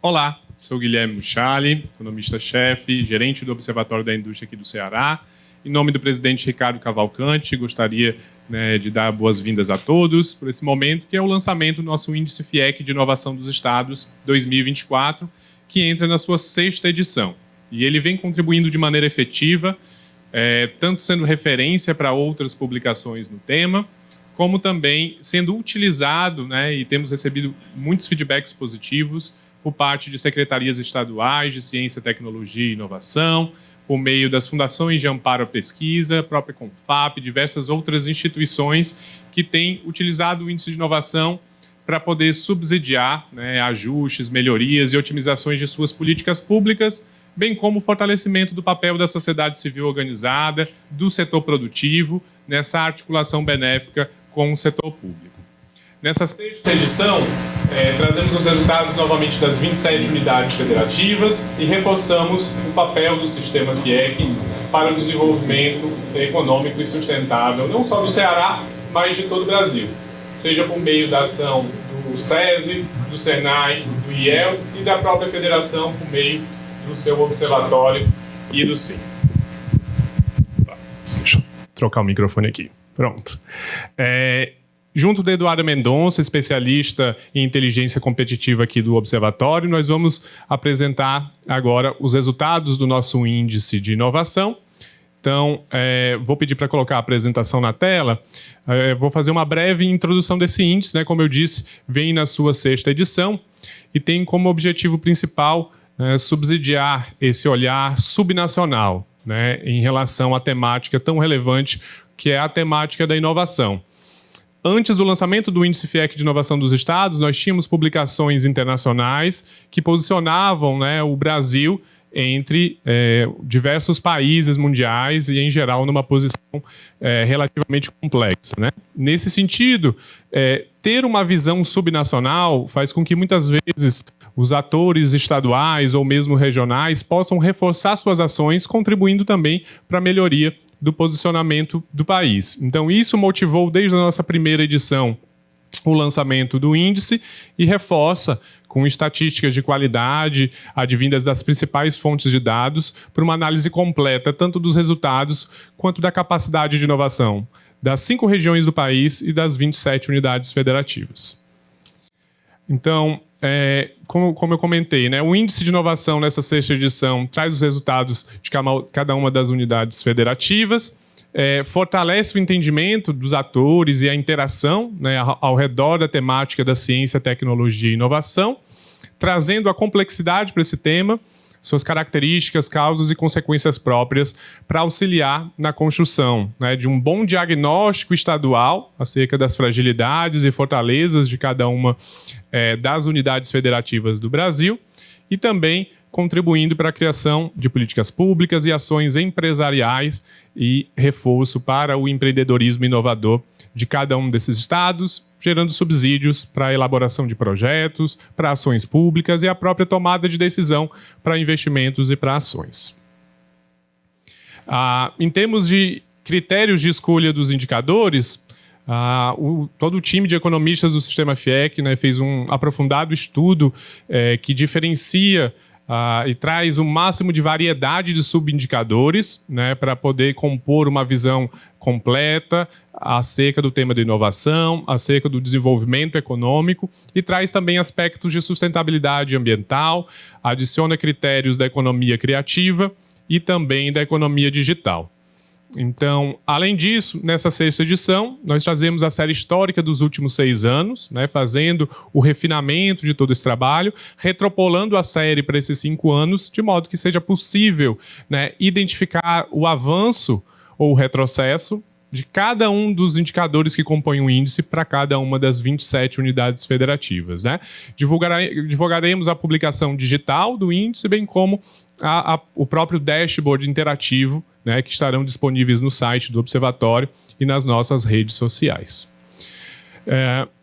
Olá, sou Guilherme Muchali, economista-chefe, gerente do Observatório da Indústria aqui do Ceará. Em nome do presidente Ricardo Cavalcante, gostaria de dar boas-vindas a todos por esse momento, que é o lançamento do nosso Índice FIEC de Inovação dos Estados 2024, que entra na sua 6ª edição. E ele vem contribuindo de maneira efetiva, tanto sendo referência para outras publicações no tema, como também sendo utilizado, e temos recebido muitos feedbacks positivos por parte de secretarias estaduais de Ciência, Tecnologia e Inovação, por meio das fundações de amparo à pesquisa, a própria Confap, diversas outras instituições que têm utilizado o índice de inovação para poder subsidiar ajustes, melhorias e otimizações de suas políticas públicas, bem como o fortalecimento do papel da sociedade civil organizada, do setor produtivo, nessa articulação benéfica com o setor público. Nessa 6ª edição, trazemos os resultados novamente das 27 unidades federativas e reforçamos o papel do sistema FIEC para o desenvolvimento econômico e sustentável, não só do Ceará, mas de todo o Brasil, seja por meio da ação do SESI, do SENAI, do IEL e da própria federação por meio do seu observatório e do CIM. Deixa eu trocar o microfone aqui. Pronto. Junto do Eduardo Mendonça, especialista em inteligência competitiva aqui do Observatório, nós vamos apresentar agora os resultados do nosso índice de inovação. Então, vou pedir para colocar a apresentação na tela. Vou fazer uma breve introdução desse índice, como eu disse, vem na sua 6ª edição e tem como objetivo principal subsidiar esse olhar subnacional em relação à temática tão relevante que é a temática da inovação. Antes do lançamento do Índice FIEC de Inovação dos Estados, nós tínhamos publicações internacionais que posicionavam o Brasil entre diversos países mundiais e, em geral, numa posição relativamente complexa. Nesse sentido, ter uma visão subnacional faz com que, muitas vezes, os atores estaduais ou mesmo regionais possam reforçar suas ações, contribuindo também para a melhoria do posicionamento do país. Então, isso motivou, desde a nossa 1ª edição, o lançamento do índice e reforça com estatísticas de qualidade, advindas das principais fontes de dados, para uma análise completa tanto dos resultados quanto da capacidade de inovação das 5 regiões do país e das 27 unidades federativas. Então, como eu comentei, o índice de inovação nessa 6ª edição traz os resultados de cada uma das unidades federativas, fortalece o entendimento dos atores e a interação ao redor da temática da ciência, tecnologia e inovação, trazendo a complexidade para esse tema, suas características, causas e consequências próprias para auxiliar na construção de um bom diagnóstico estadual acerca das fragilidades e fortalezas de cada uma das unidades federativas do Brasil e também contribuindo para a criação de políticas públicas e ações empresariais e reforço para o empreendedorismo inovador de cada um desses estados, gerando subsídios para a elaboração de projetos, para ações públicas e a própria tomada de decisão para investimentos e para ações. Em termos de critérios de escolha dos indicadores, todo o time de economistas do Sistema FIEC fez um aprofundado estudo que diferencia e traz o máximo de variedade de subindicadores para poder compor uma visão completa acerca do tema da inovação, acerca do desenvolvimento econômico e traz também aspectos de sustentabilidade ambiental, adiciona critérios da economia criativa e também da economia digital. Então, além disso, nessa 6ª edição, nós trazemos a série histórica dos últimos 6 anos, fazendo o refinamento de todo esse trabalho, retropolando a série para esses 5 anos, de modo que seja possível identificar o avanço ou o retrocesso de cada um dos indicadores que compõem o índice para cada uma das 27 unidades federativas. Divulgaremos a publicação digital do índice, bem como o próprio dashboard interativo, que estarão disponíveis no site do Observatório e nas nossas redes sociais.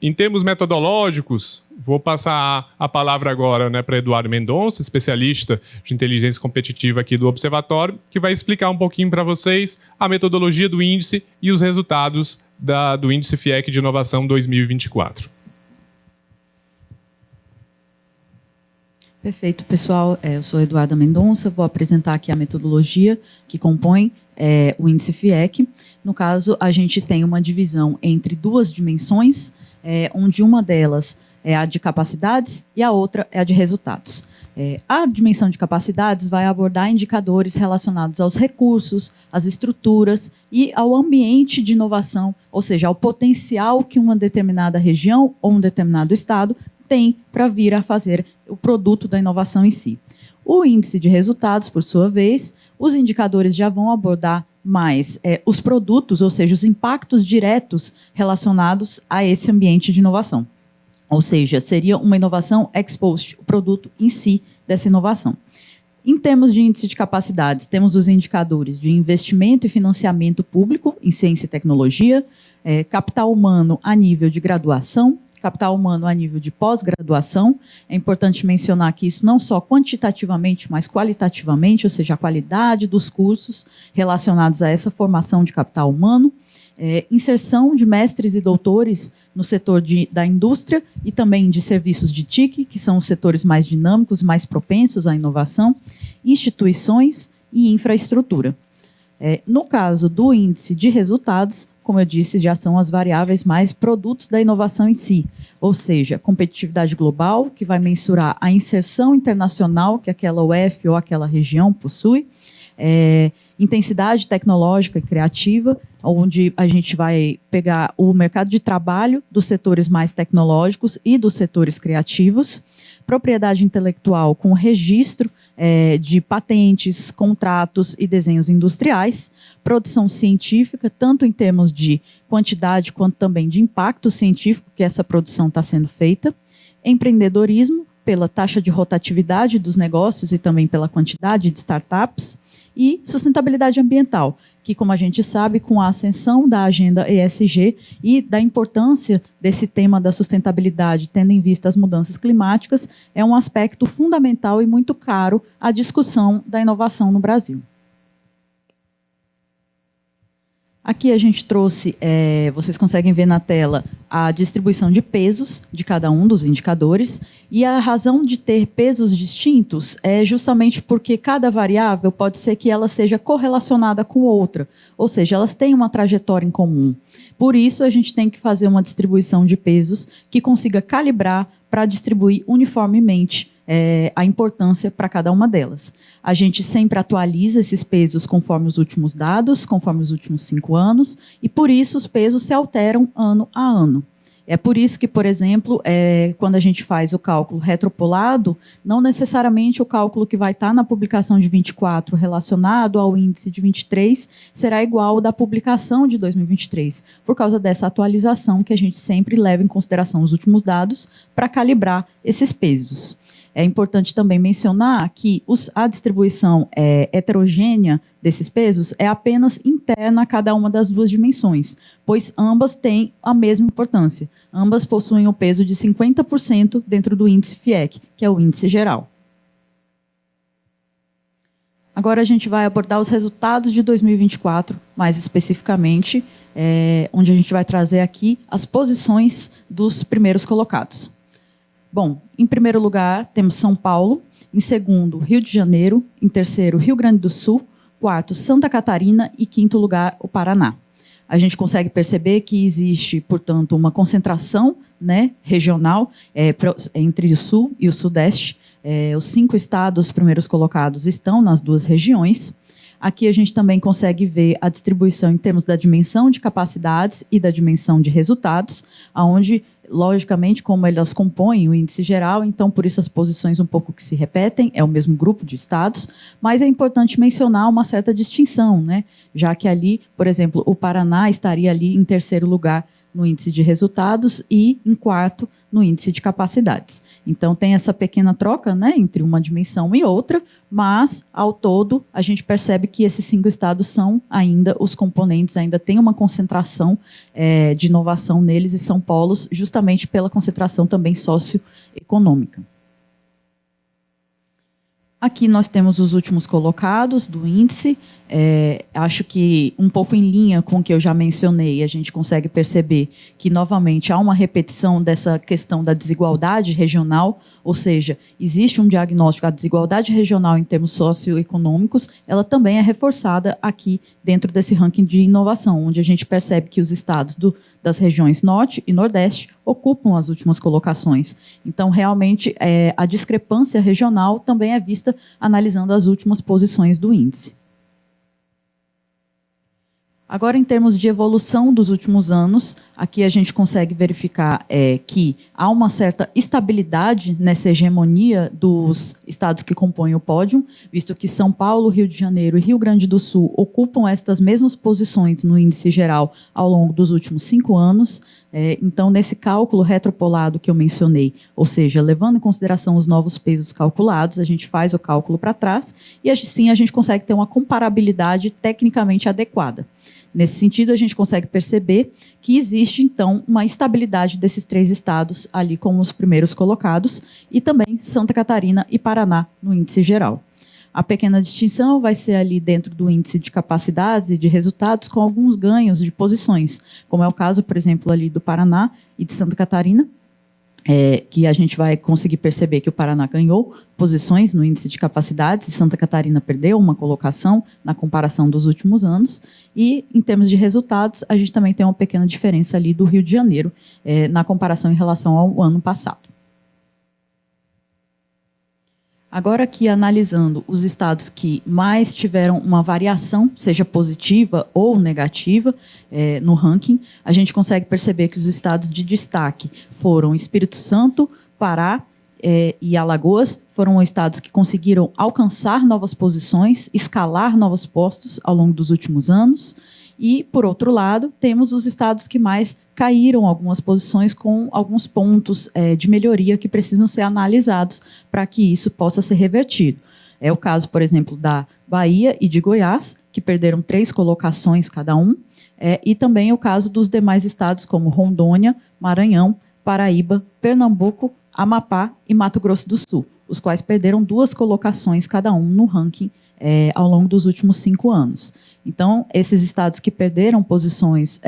Em termos metodológicos, vou passar a palavra agora para Eduardo Mendonça, especialista de inteligência competitiva aqui do Observatório, que vai explicar um pouquinho para vocês a metodologia do índice e os resultados do Índice FIEC de Inovação 2024. Perfeito, pessoal. Eu sou Eduarda Mendonça, vou apresentar aqui a metodologia que compõe o índice FIEC. No caso, a gente tem uma divisão entre duas dimensões, onde uma delas é a de capacidades e a outra é a de resultados. A dimensão de capacidades vai abordar indicadores relacionados aos recursos, às estruturas e ao ambiente de inovação, ou seja, ao potencial que uma determinada região ou um determinado estado tem para vir a fazer o produto da inovação em si. O índice de resultados, por sua vez, os indicadores já vão abordar mais os produtos, ou seja, os impactos diretos relacionados a esse ambiente de inovação. Ou seja, seria uma inovação ex post, o produto em si dessa inovação. Em termos de índice de capacidades, temos os indicadores de investimento e financiamento público em ciência e tecnologia, capital humano a nível de graduação, capital humano a nível de pós-graduação. É importante mencionar que isso não só quantitativamente, mas qualitativamente, ou seja, a qualidade dos cursos relacionados a essa formação de capital humano. Inserção de mestres e doutores no setor da indústria e também de serviços de TIC, que são os setores mais dinâmicos, mais propensos à inovação, instituições e infraestrutura. No caso do índice de resultados, como eu disse, já são as variáveis mais produtos da inovação em si, ou seja, competitividade global, que vai mensurar a inserção internacional que aquela UF ou aquela região possui, intensidade tecnológica e criativa, onde a gente vai pegar o mercado de trabalho dos setores mais tecnológicos e dos setores criativos, propriedade intelectual com registro de patentes, contratos e desenhos industriais, produção científica, tanto em termos de quantidade quanto também de impacto científico que essa produção está sendo feita, empreendedorismo, pela taxa de rotatividade dos negócios e também pela quantidade de startups, e sustentabilidade ambiental, que, como a gente sabe, com a ascensão da agenda ESG e da importância desse tema da sustentabilidade, tendo em vista as mudanças climáticas, é um aspecto fundamental e muito caro à discussão da inovação no Brasil. Aqui a gente trouxe, vocês conseguem ver na tela, a distribuição de pesos de cada um dos indicadores, e a razão de ter pesos distintos é justamente porque cada variável pode ser que ela seja correlacionada com outra, ou seja, elas têm uma trajetória em comum. Por isso, a gente tem que fazer uma distribuição de pesos que consiga calibrar para distribuir uniformemente a importância para cada uma delas. A gente sempre atualiza esses pesos conforme os últimos dados, conforme os últimos 5 anos, e por isso os pesos se alteram ano a ano. É por isso que, por exemplo, quando a gente faz o cálculo retropolado, não necessariamente o cálculo que vai estar na publicação de 24 relacionado ao índice de 23 será igual ao da publicação de 2023, por causa dessa atualização que a gente sempre leva em consideração os últimos dados para calibrar esses pesos. É importante também mencionar que a distribuição heterogênea desses pesos é apenas interna a cada uma das duas dimensões, pois ambas têm a mesma importância. Ambas possuem o peso de 50% dentro do índice FIEC, que é o índice geral. Agora a gente vai abordar os resultados de 2024, mais especificamente, onde a gente vai trazer aqui as posições dos primeiros colocados. Bom, em primeiro lugar, temos São Paulo, em segundo, Rio de Janeiro, em terceiro, Rio Grande do Sul, quarto, Santa Catarina e quinto lugar, o Paraná. A gente consegue perceber que existe, portanto, uma concentração regional entre o Sul e o Sudeste. Os 5 estados primeiros colocados estão nas duas regiões. Aqui a gente também consegue ver a distribuição em termos da dimensão de capacidades e da dimensão de resultados, onde, logicamente, como elas compõem o índice geral, então, por isso as posições um pouco que se repetem, é o mesmo grupo de estados, mas é importante mencionar uma certa distinção, já que ali, por exemplo, o Paraná estaria ali em terceiro lugar no índice de resultados e em quarto no índice de capacidades. Então, tem essa pequena troca entre uma dimensão e outra, mas, ao todo, a gente percebe que esses 5 estados são ainda os componentes, ainda tem uma concentração de inovação neles e são polos justamente pela concentração também socioeconômica. Aqui nós temos os últimos colocados do índice. Acho que um pouco em linha com o que eu já mencionei, a gente consegue perceber que, novamente, há uma repetição dessa questão da desigualdade regional, ou seja, existe um diagnóstico, a desigualdade regional em termos socioeconômicos, ela também é reforçada aqui dentro desse ranking de inovação, onde a gente percebe que os estados das regiões Norte e Nordeste ocupam as últimas colocações. Então, realmente, a discrepância regional também é vista analisando as últimas posições do índice. Agora, em termos de evolução dos últimos anos, aqui a gente consegue verificar que há uma certa estabilidade nessa hegemonia dos estados que compõem o pódio, visto que São Paulo, Rio de Janeiro e Rio Grande do Sul ocupam estas mesmas posições no índice geral ao longo dos últimos 5 anos. Então, nesse cálculo retropolado que eu mencionei, ou seja, levando em consideração os novos pesos calculados, a gente faz o cálculo para trás e assim a gente consegue ter uma comparabilidade tecnicamente adequada. Nesse sentido, a gente consegue perceber que existe, então, uma estabilidade desses 3 estados ali como os primeiros colocados e também Santa Catarina e Paraná no índice geral. A pequena distinção vai ser ali dentro do índice de capacidades e de resultados com alguns ganhos de posições, como é o caso, por exemplo, ali do Paraná e de Santa Catarina, que a gente vai conseguir perceber que o Paraná ganhou posições no índice de capacidades e Santa Catarina perdeu uma colocação na comparação dos últimos anos. E, em termos de resultados, a gente também tem uma pequena diferença ali do Rio de Janeiro na comparação em relação ao ano passado. Agora aqui, analisando os estados que mais tiveram uma variação, seja positiva ou negativa, no ranking, a gente consegue perceber que os estados de destaque foram Espírito Santo, Pará e Alagoas, foram estados que conseguiram alcançar novas posições, escalar novos postos ao longo dos últimos anos. E, por outro lado, temos os estados que mais caíram algumas posições com alguns pontos de melhoria que precisam ser analisados para que isso possa ser revertido. É o caso, por exemplo, da Bahia e de Goiás, que perderam 3 colocações cada um, e também o caso dos demais estados como Rondônia, Maranhão, Paraíba, Pernambuco, Amapá e Mato Grosso do Sul, os quais perderam 2 colocações cada um no ranking ao longo dos últimos 5 anos. Então, esses estados que perderam posições,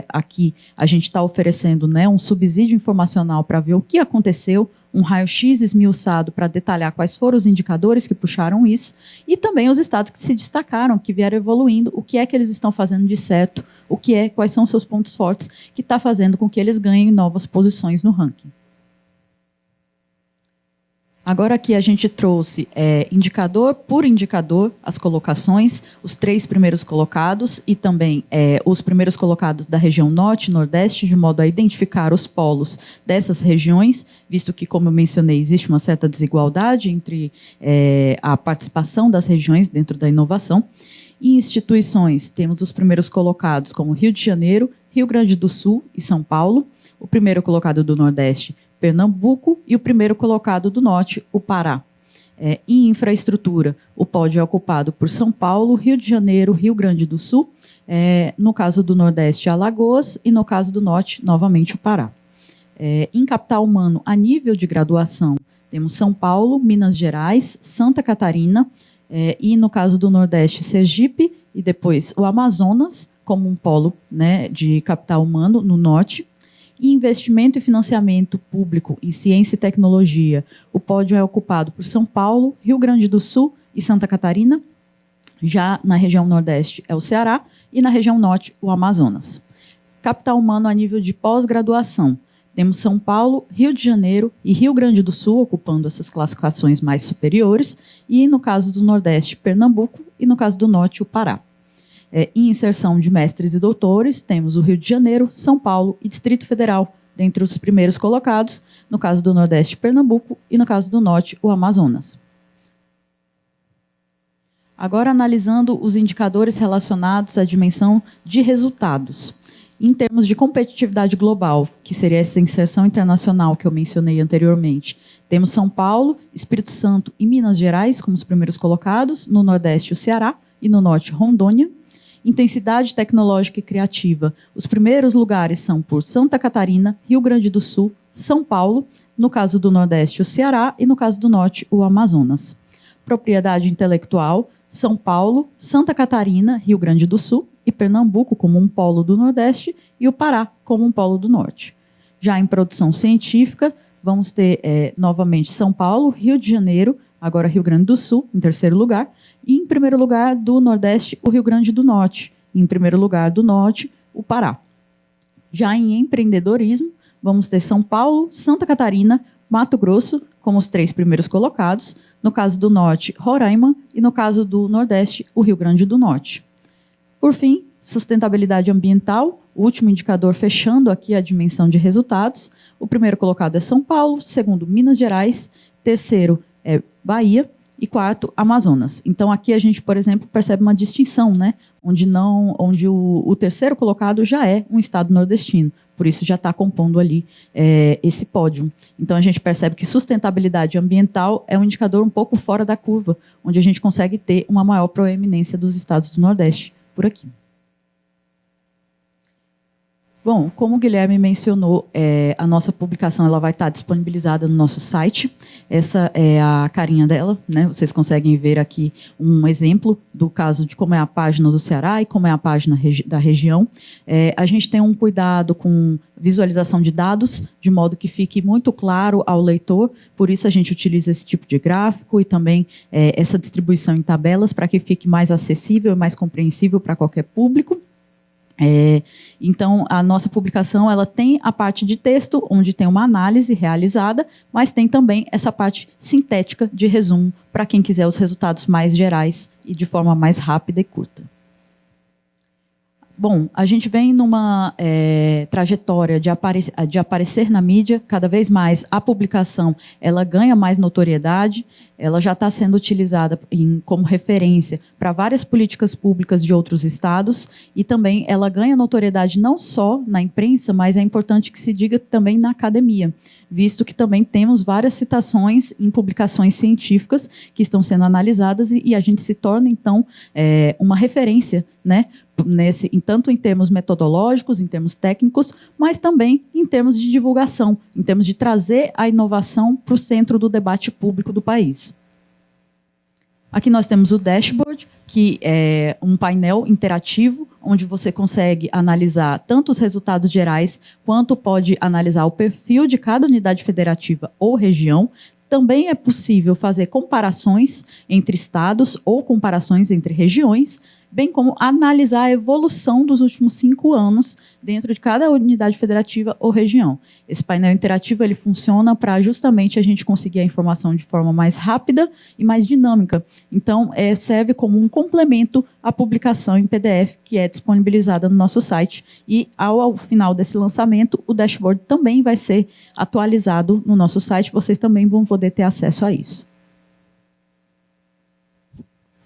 aqui a gente está oferecendo, né, um subsídio informacional para ver o que aconteceu, um raio-x esmiuçado para detalhar quais foram os indicadores que puxaram isso, e também os estados que se destacaram, que vieram evoluindo, o que é que eles estão fazendo de certo, quais são os seus pontos fortes, que está fazendo com que eles ganhem novas posições no ranking. Agora aqui a gente trouxe indicador por indicador as colocações, os 3 primeiros colocados e também os primeiros colocados da região Norte e Nordeste, de modo a identificar os polos dessas regiões, visto que, como eu mencionei, existe uma certa desigualdade entre a participação das regiões dentro da inovação. Em instituições, temos os primeiros colocados como Rio de Janeiro, Rio Grande do Sul e São Paulo, o primeiro colocado do Nordeste, Pernambuco, e o primeiro colocado do Norte, o Pará. Em infraestrutura, o pódio é ocupado por São Paulo, Rio de Janeiro, Rio Grande do Sul, no caso do Nordeste, Alagoas, e no caso do Norte, novamente, o Pará. Em capital humano, a nível de graduação, temos São Paulo, Minas Gerais, Santa Catarina, e no caso do Nordeste, Sergipe, e depois o Amazonas, como um polo, né, de capital humano no Norte. Em investimento e financiamento público em ciência e tecnologia, o pódio é ocupado por São Paulo, Rio Grande do Sul e Santa Catarina. Já na região Nordeste é o Ceará e na região Norte o Amazonas. Capital humano a nível de pós-graduação. Temos São Paulo, Rio de Janeiro e Rio Grande do Sul ocupando essas classificações mais superiores e, no caso do Nordeste, Pernambuco e, no caso do Norte, o Pará. Em inserção de mestres e doutores, temos o Rio de Janeiro, São Paulo e Distrito Federal, dentre os primeiros colocados, no caso do Nordeste, Pernambuco, e no caso do Norte, o Amazonas. Agora, analisando os indicadores relacionados à dimensão de resultados. Em termos de competitividade global, que seria essa inserção internacional que eu mencionei anteriormente, temos São Paulo, Espírito Santo e Minas Gerais como os primeiros colocados, no Nordeste, o Ceará, e no Norte, Rondônia. Intensidade tecnológica e criativa. Os primeiros lugares são por Santa Catarina, Rio Grande do Sul, São Paulo, no caso do Nordeste, o Ceará, e no caso do Norte, o Amazonas. propriedade intelectual, São Paulo, Santa Catarina, Rio Grande do Sul e Pernambuco como um polo do Nordeste e o Pará como um polo do Norte. Já em produção científica, vamos ter novamente São Paulo, Rio de Janeiro, agora Rio Grande do Sul, em terceiro lugar, e em primeiro lugar do Nordeste, o Rio Grande do Norte, e em primeiro lugar do Norte, o Pará. Já em empreendedorismo, vamos ter São Paulo, Santa Catarina, Mato Grosso como os 3 primeiros colocados, no caso do Norte, Roraima, e no caso do Nordeste, o Rio Grande do Norte. Por fim, sustentabilidade ambiental, o último indicador fechando aqui a dimensão de resultados. O primeiro colocado é São Paulo, segundo Minas Gerais, terceiro é Bahia e quarto Amazonas. Então aqui a gente, por exemplo, percebe uma distinção, né? Onde o terceiro colocado já é um estado nordestino, por isso já está compondo ali esse pódio. Então a gente percebe que sustentabilidade ambiental é um indicador um pouco fora da curva, onde a gente consegue ter uma maior proeminência dos estados do Nordeste por aqui. Bom, como o Guilherme mencionou, a nossa publicação ela vai estar disponibilizada no nosso site. Essa é a carinha dela, né? Vocês conseguem ver aqui um exemplo do caso de como é a página do Ceará e como é a página da região. A gente tem um cuidado com visualização de dados, de modo que fique muito claro ao leitor, por isso a gente utiliza esse tipo de gráfico e também essa distribuição em tabelas para que fique mais acessível e mais compreensível para qualquer público. Então, a nossa publicação ela tem a parte de texto, onde tem uma análise realizada, mas tem também essa parte sintética de resumo, para quem quiser os resultados mais gerais e de forma mais rápida e curta. Bom, a gente vem numa trajetória de aparecer na mídia, cada vez mais a publicação ela ganha mais notoriedade, ela já está sendo utilizada como referência para várias políticas públicas de outros estados e também ela ganha notoriedade não só na imprensa, mas é importante que se diga também na academia, visto que também temos várias citações em publicações científicas que estão sendo analisadas e a gente se torna, então, uma referência, né, tanto em termos metodológicos, em termos técnicos, mas também em termos de divulgação, em termos de trazer a inovação para o centro do debate público do país. Aqui nós temos o dashboard, que é um painel interativo, onde você consegue analisar tanto os resultados gerais, quanto pode analisar o perfil de cada unidade federativa ou região. Também é possível fazer comparações entre estados ou comparações entre regiões, bem como analisar a evolução dos últimos 5 anos dentro de cada unidade federativa ou região. Esse painel interativo ele funciona para justamente a gente conseguir a informação de forma mais rápida e mais dinâmica. Então, serve como um complemento à publicação em PDF que é disponibilizada no nosso site. E, ao final desse lançamento, o dashboard também vai ser atualizado no nosso site. Vocês também vão poder ter acesso a isso.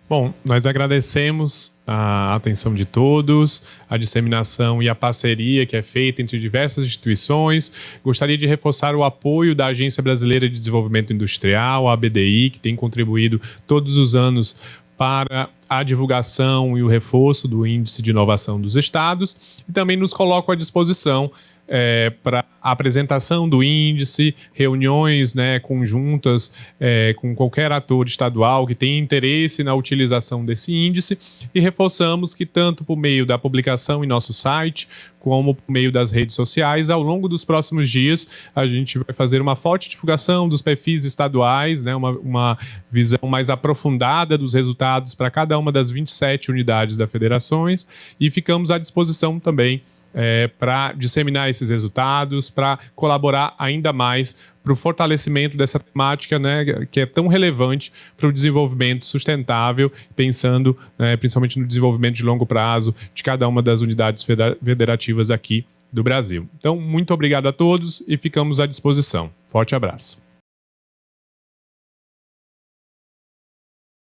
Bom, nós agradecemos a atenção de todos, a disseminação e a parceria que é feita entre diversas instituições. Gostaria de reforçar o apoio da Agência Brasileira de Desenvolvimento Industrial, a ABDI, que tem contribuído todos os anos para a divulgação e o reforço do Índice de Inovação dos Estados, e também nos coloco à disposição para a apresentação do índice, reuniões, né, conjuntas com qualquer ator estadual que tenha interesse na utilização desse índice, e reforçamos que tanto por meio da publicação em nosso site, como por meio das redes sociais, ao longo dos próximos dias a gente vai fazer uma forte divulgação dos perfis estaduais, né, uma visão mais aprofundada dos resultados para cada uma das 27 unidades das federações, e ficamos à disposição também para disseminar esses resultados, para colaborar ainda mais para o fortalecimento dessa temática, né, que é tão relevante para o desenvolvimento sustentável, pensando principalmente no desenvolvimento de longo prazo de cada uma das unidades federativas aqui do Brasil. Então, muito obrigado a todos e ficamos à disposição. Forte abraço.